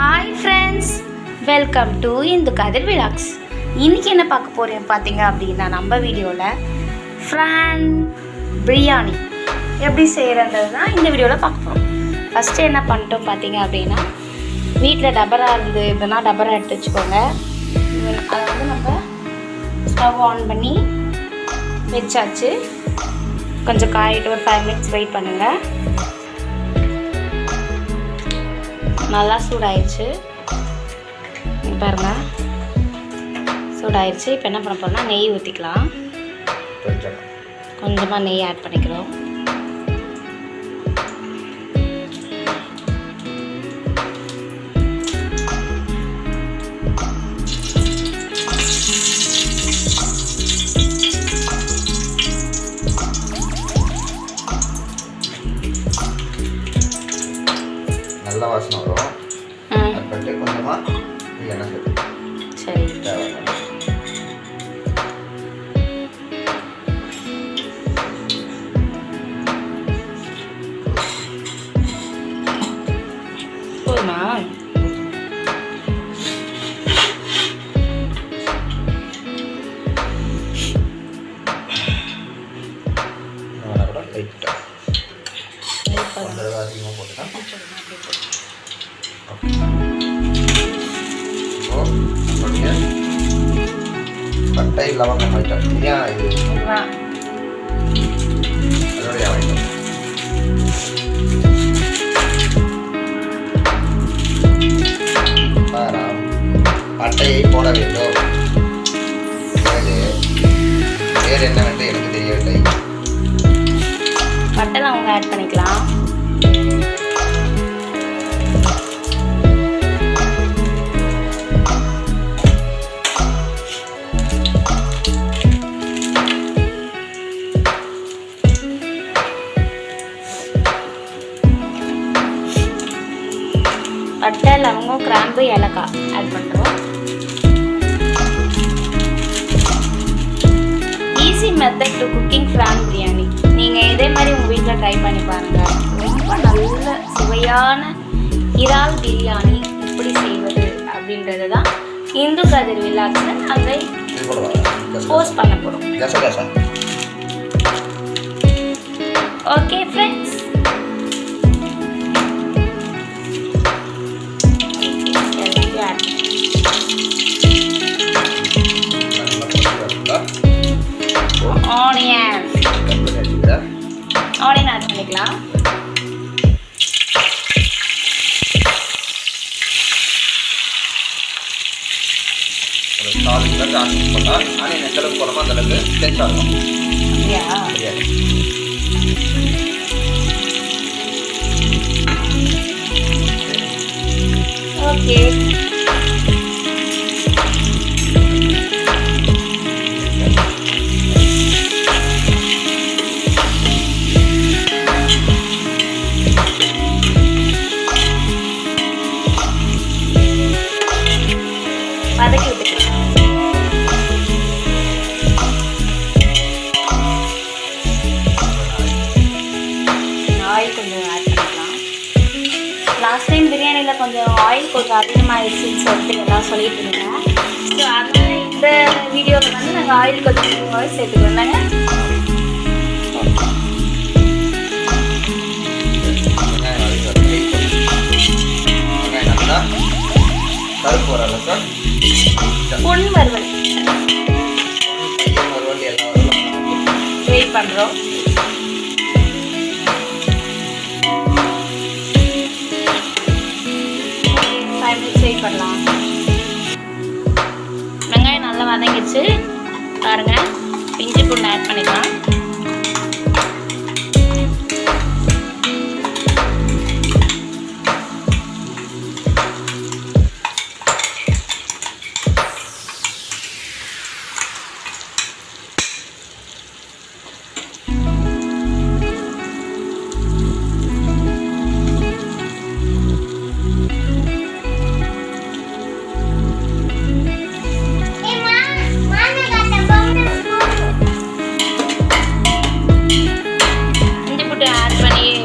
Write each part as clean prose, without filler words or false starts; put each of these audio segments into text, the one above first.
Hi friends, welcome to Indhu Kathir vlogs. இன்னைக்கு என்ன பார்க்க போறேன் பாத்தீங்க அப்படினா நம்ம வீடியோல prawn biryani எப்படி செய்யறதுன்னு தான் இந்த வீடியோல பார்க்க போறோம். ஃபர்ஸ்ட் என்ன பண்ணிட்டோம் பாத்தீங்க அப்படினா வீட்ல டபரா இருந்ததுனா டபரா எடுத்து வெச்சுக்கோங்க. அத வந்து நம்ம ஸ்டவ் ஆன் பண்ணி வெச்சாச்சு. கொஞ்சம் காயிட்டு ஒரு 5 minutes வெயிட் பண்ணுங்க. நல்லா சூடாயிருச்சு பாருங்க, சூடாயிருச்சு. இப்போ என்ன பண்ண போறோம்னா நெய் ஊற்றிக்கலாம். கொஞ்சமாக நெய் ஆட் பண்ணிக்கிறோம். நல்ல வாசனை வரும். அதுக்கு கொஞ்சமா எண்ணெய் சேர்த்து. சரி. போதுமா? லைட்டா அதிகமாக போட்டுக்கலாம். பட்டை லவங்கம் ஐட்டம் இல்லையா, இது அதோடைய ஐட்டம். பட்டையை போட வேண்டும். வேறு என்னவென்று எனக்கு தெரியவில்லை. பட்டை லவங்கம் ஆட் பண்ணிக்கலாம். பட்டை லவங்கம் கிராம்பு ஏலக்காய் ஆட் பண்ணுறோம். Easy method to cooking prawn biryani. நீங்கள் இதே மாதிரி உங்கள் வீட்டில் ட்ரை பண்ணி பாருங்கள். ரொம்ப நல்ல சுவையான இறால் பிரியாணி எப்படி செய்வது அப்படின்றது தான் இந்து கதிர் விழாக்கள் நாங்கள் போஸ்ட் பண்ண போகிறோம். ஓகே ஃப்ரெண்ட்ஸ், ஆனியன் ஆட் பண்ணிக்கலாம். ஒரு 4 மினிட் ஆனியன் போட்டால் ஆனியன் எந்த அளவுக்கு போடணுமோ அந்த அளவுக்கு டேஸ்ட் ஆகும். ஓகே, வதக்கி விட்டுக்கலாம். ஆயில் கொஞ்சம் ஆட் பண்ணிக்கலாம். லாஸ்ட் டைம் பிரியாணியில் கொஞ்சம் ஆயில் கொஞ்சம் அதிகமாகிடுச்சுன்னு சொல்லிட்டு எல்லாம் சொல்லிட்டு இருந்தேன். ஸோ அதனால் இந்த வீடியோவில் வந்து நாங்கள் ஆயில் கொஞ்சம் சேர்த்துக்கிறோம். கருப்பு வர அளவுக்கு பொன் வறுவல் எல்லா வறுவலும் வெயிட் பண்ணுறோம். வெயிட் பண்ணலாம். வெங்காயம் நல்லா வதங்கிடுச்சு பாருங்க. இஞ்சி பூண்டு ஆட் பண்ணிக்கலாம்.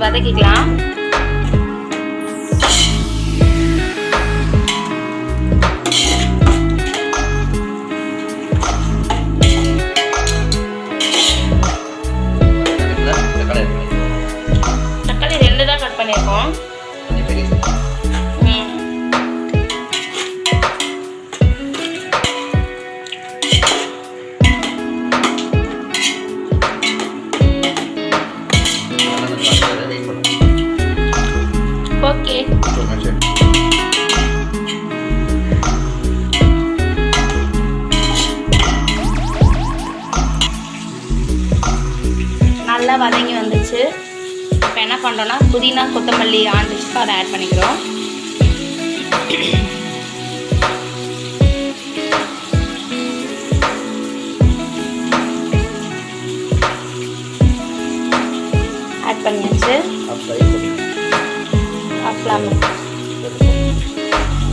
வதக்கிக்கலாம். வெயிட் பண்ணுங்க. ஓகே நல்லா வதங்கி வந்துச்சு. இப்போ என்ன பண்ணுறோன்னா புதினா கொத்தமல்லி ஆண்டுச்சு அதை ஆட் பண்ணிக்கிறோம். ஆட் பண்ணியாச்சு.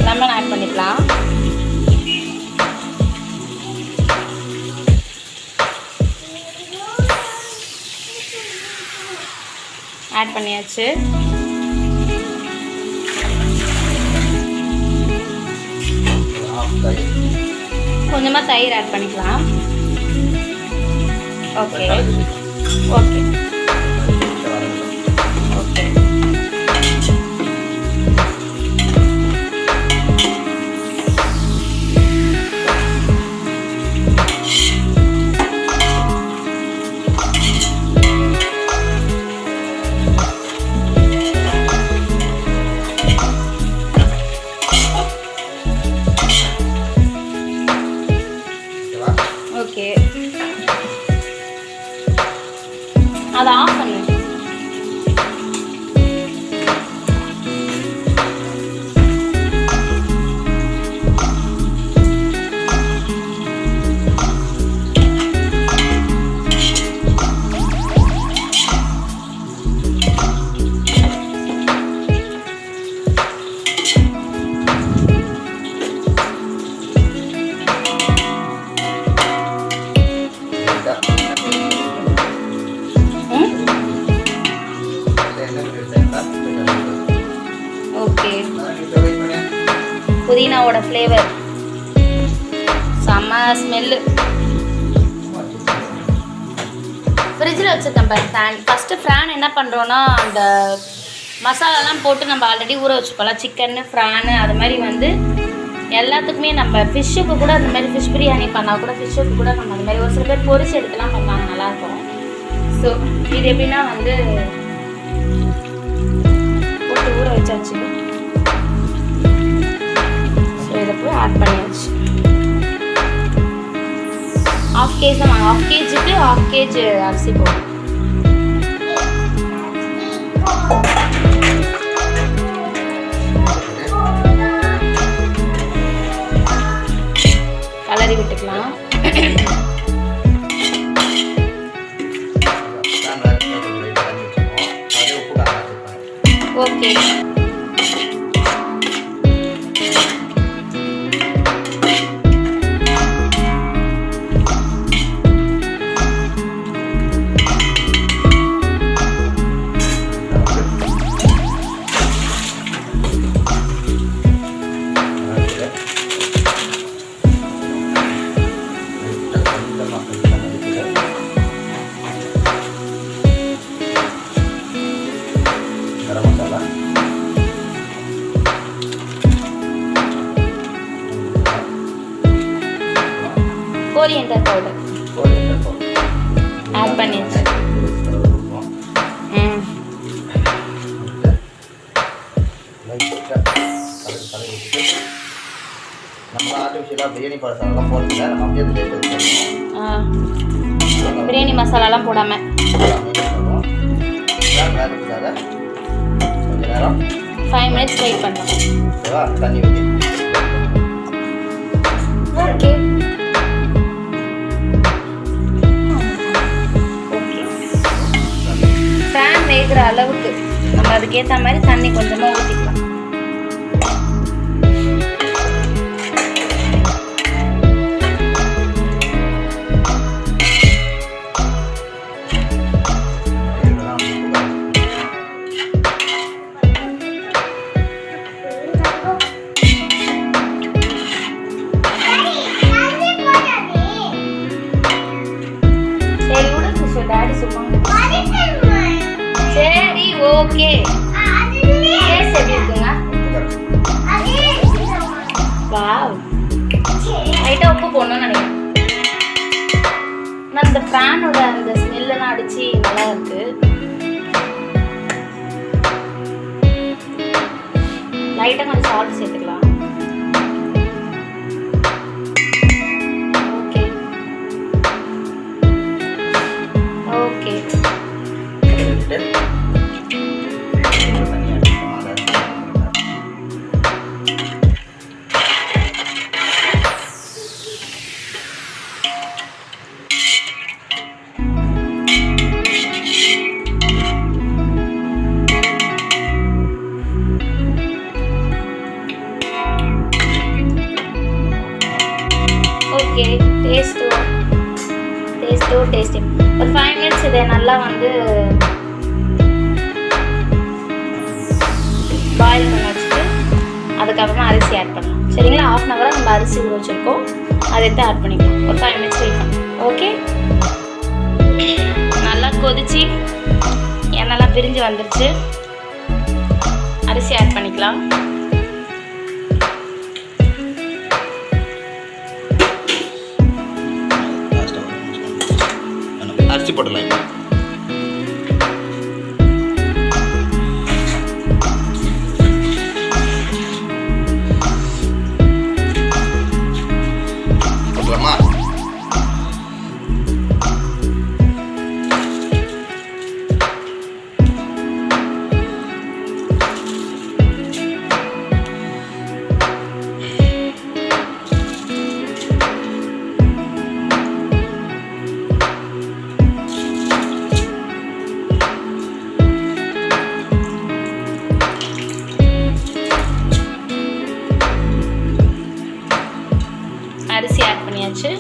லெமன் ஆட் பண்ணிக்கலாம். ஆட் பண்ணியாச்சு. கொஞ்சமாக தயிர் ஆட் பண்ணிக்கலாம். ஓகே ஓகே ஓகே ஓகே அதை ஆஃப் பண்ணு. ஓகே புதினாவோட ஃப்ளேவர் செம்ம ஸ்மெல்லு. ஃப்ரிட்ஜில் வச்சுருக்கேன் பாரு ஃபேன். ஃபஸ்ட்டு ஃபேன் என்ன பண்ணுறோன்னா அந்த மசாலாலாம் போட்டு நம்ம ஆல்ரெடி ஊற வச்சுக்கலாம். சிக்கன்னு ஃப்ரானு அது மாதிரி வந்து எல்லாத்துக்குமே நம்ம ஃபிஷ்ஷுக்கு கூட அந்த மாதிரி ஃபிஷ் பிரியாணி பண்ணால் கூட ஃபிஷ்ஷுக்கு கூட நம்ம அந்த மாதிரி ஒரு சில பேர் பொரிச்சு எடுத்துலாம் பண்ணாங்க, நல்லாயிருக்கும். ஸோ இது எப்படின்னா வந்து போட்டு ஊற வச்சாச்சு. ஸோ இதை போய் ஆட் பண்ணியாச்சு. 1/2 kg தான், 1/2 kgக்கு 1/2 kg அரிசி போடும். கலரி விட்டுக்கலாம். ஓகே கோரியண்டர் பவுடர் ஆட் பண்ணியாச்சு. நம்ம ஆர்டிஃபிஷியலாக பிரியாணி மசாலாலாம் போடல, நம்ம அப்படியே பிரியாணி மசாலாலாம் போடாமல் கொஞ்ச நேரம் 5 minutes வெயிட் பண்ணுறோம். ஓகேவா? தண்ணி ஊற்றி ஓகே ஃபேன் வேகிற அளவுக்கு நம்ம அதுக்கேற்ற மாதிரி தண்ணி கொஞ்சமாக ஊற்றிக்கலாம். டாடி சொல்லுவாங்க. சரி ஓகே. டேஸ்ட் எப்படி இருக்குங்க? வாவ், லைட்டாக உப்பு போடணும்னு நினைக்கிறேன். ஆனால் இந்த ஃப்ரானோட அந்த ஸ்மெல்லாம் அடிச்சு நல்லா இருக்கு. லைட்டாக கொஞ்சம் சால்ட் சேர்த்துக்கலாம். ஓகே ஓகே ஓகே டேஸ்ட்டு ஒரு 5 minutes இதை நல்லா வந்து பாயில் பண்ண வச்சுட்டு அதுக்கப்புறமா அரிசி ஆட் பண்ணலாம். சரிங்களா? 1/2 hour நம்ம அரிசி ஊற வச்சுருக்கோம், அதை எடுத்து ஆட் பண்ணிக்கலாம். ஒரு 5 minutes வெயிட் பண்ணலாம். ஓகே, நல்லா கொதிச்சு எண்ணெய்லாம் பிரிஞ்சு வந்துருச்சு. அரிசி ஆட் பண்ணிக்கலாம். அரிசி போடலாம். போடலாமா? அரிசி ஆட் பண்ணியாச்சு.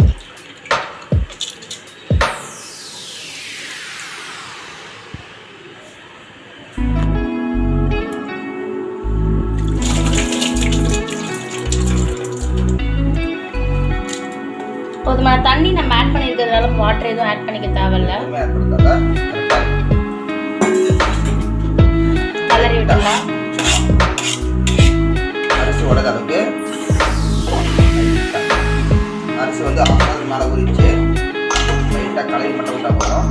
போதுமான தண்ணி நம்ம ஆட் பண்ணியிருக்கிறதுனால வாட்டர் எதுவும் ஆட் பண்ணிக்க தேவையில்ல. கலரி விட்டுலாம். அரிசி உடனே அரிசி வந்து 1/2 hour மேலே ஊறிச்சு. லைட்டாக கலரி மட்டும் விட்டால் போதும்.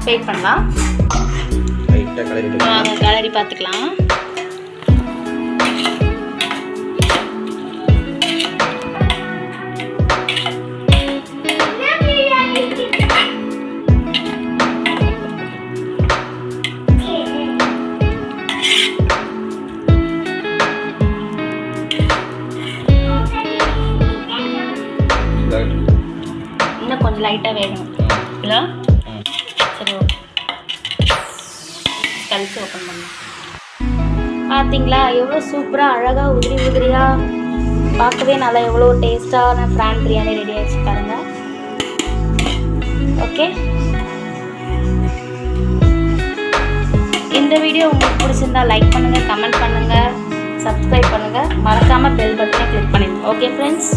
வெயிட் பண்ணலாம். கலரி பார்த்துக்கலாம். இன்னும் கொஞ்சம் லைட்டாக வேணும் இல்லை? சரி, ஓகே. கழிச்சு ஓப்பன் பண்ணலாம். பார்த்தீங்களா எவ்வளோ சூப்பராக அழகாக உதிரியாக பார்க்கவே நல்லா எவ்வளோ டேஸ்ட்டான ப்ரான் பிரியாணி ரெடி ஆகிடுச்சு பாருங்கள். ஓகே, இந்த வீடியோ உங்களுக்கு பிடிச்சிருந்தா லைக் பண்ணுங்கள், கமெண்ட் பண்ணுங்கள், சப்ஸ்கிரைப் பண்ணுங்கள், மறக்காமல் பெல் பட்டனை கிளிக் பண்ணிடுங்க. Okay friends,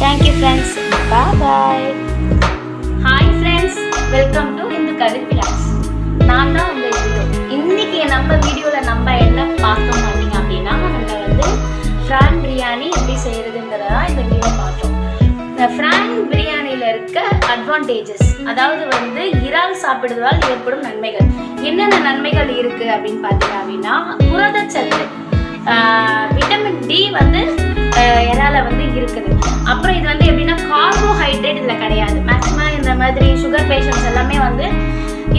thank you friends, bye. Hi friends, welcome to Hindu Kathir vlogs. நான் தான் உங்கள் இந்து. இன்றைக்கி நம்ம வீடியோவில் நம்ம என்ன பார்த்தோம் பார்த்தீங்க அப்படின்னா, நம்ம வந்து ப்ரான் பிரியாணி எப்படி செய்கிறதுங்கிறதான் இந்த வீடியோ பார்த்தோம். இந்த ப்ரான் பிரியாணியில் இருக்க அட்வான்டேஜஸ், அதாவது வந்து இறால் சாப்பிடுவதால் ஏற்படும் நன்மைகள், என்னென்ன நன்மைகள் இருக்குது அப்படின்னு பார்த்தீங்க அப்படின்னா, புரதச்சத்து, விட்டமின் டி வந்து இறால வந்து இருக்குது. அப்புறம் இது வந்து எப்படின்னா கார்போஹைட்ரேட் இதில் கிடையாது. மேக்ஸிமம் இந்த மாதிரி சுகர் பேஷண்ட்ஸ் எல்லாமே வந்து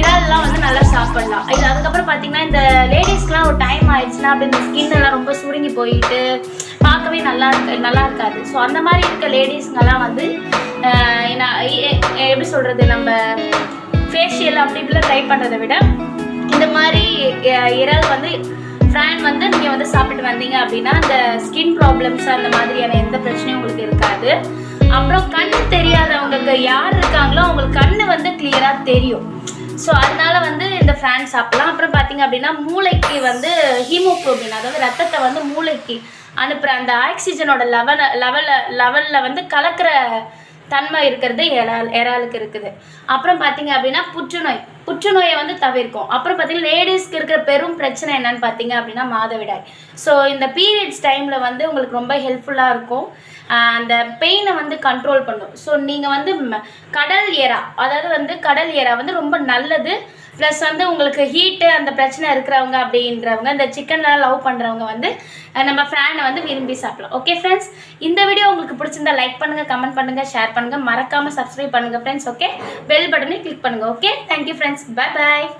இறால்லாம் வந்து நல்லா சாப்பிடலாம். இது அதுக்கப்புறம் பார்த்தீங்கன்னா இந்த லேடிஸ்க்குலாம் ஒரு டைம் ஆயிடுச்சுன்னா அப்படி இந்த ஸ்கின் எல்லாம் ரொம்ப சுருங்கி போயிட்டு பார்க்கவே நல்லா இருக்காது. ஸோ அந்த மாதிரி இருக்க லேடிஸ்ங்கெல்லாம் வந்து எப்படி சொல்கிறது, நம்ம ஃபேஷியல் அப்படி இப்படிலாம் ட்ரை பண்ணுறதை விட இந்த மாதிரி இறால் வந்து ப்ரான் வந்து நீங்கள் வந்து சாப்பிட்டு வந்தீங்க அப்படின்னா அந்த ஸ்கின் ப்ராப்ளம்ஸ் அந்த மாதிரியான எந்த பிரச்சனையும் உங்களுக்கு இருக்காது. அப்புறம் கண்ணு தெரியாதவங்களுக்கு யார் இருக்காங்களோ அவங்களுக்கு கண்ணு வந்து கிளியராக தெரியும். ஸோ அதனால வந்து இந்த இந்த ஃப்ரான் சாப்பிடலாம். அப்புறம் பார்த்தீங்க அப்படின்னா மூளைக்கு வந்து ஹீமோகுளோபின், அதாவது ரத்தத்தை வந்து மூளைக்கு அனுப்புகிற அந்த ஆக்சிஜனோட லெவலில் வந்து கலக்கிற தன்மை இருக்கிறது இறாலுக்கு இருக்குது. அப்புறம் பார்த்தீங்க அப்படின்னா புற்றுநோயை வந்து தவிர்க்கும். அப்புறம் பார்த்தீங்கன்னா லேடிஸ்க்கு இருக்கிற பெரும் பிரச்சனை என்னன்னு பார்த்தீங்க அப்படின்னா மாதவிடாய். ஸோ இந்த பீரியட்ஸ் டைமில் வந்து உங்களுக்கு ரொம்ப ஹெல்ப்ஃபுல்லாக இருக்கும். அந்த பெயினை வந்து கண்ட்ரோல் பண்ணும். ஸோ நீங்கள் வந்து கடல் எறா, அதாவது வந்து கடல் எறா வந்து ரொம்ப நல்லது. ப்ளஸ் வந்து உங்களுக்கு ஹீட்டு அந்த பிரச்சனை இருக்கிறவங்க அப்படின்றவங்க, இந்த சிக்கன்லாம் லவ் பண்ணுறவங்க வந்து நம்ம ஃப்ரானை வந்து விரும்பி சாப்பிடலாம். ஓகே ஃப்ரெண்ட்ஸ், இந்த வீடியோ உங்களுக்கு பிடிச்சிருந்தா லைக் பண்ணுங்கள், கமெண்ட் பண்ணுங்கள், ஷேர் பண்ணுங்கள், மறக்காமல் சப்ஸ்கிரைப் பண்ணுங்கள் ஃப்ரெண்ட்ஸ். ஓகே, பெல் பட்டனை கிளிக் பண்ணுங்கள். Okay, thank you friends, bye bye.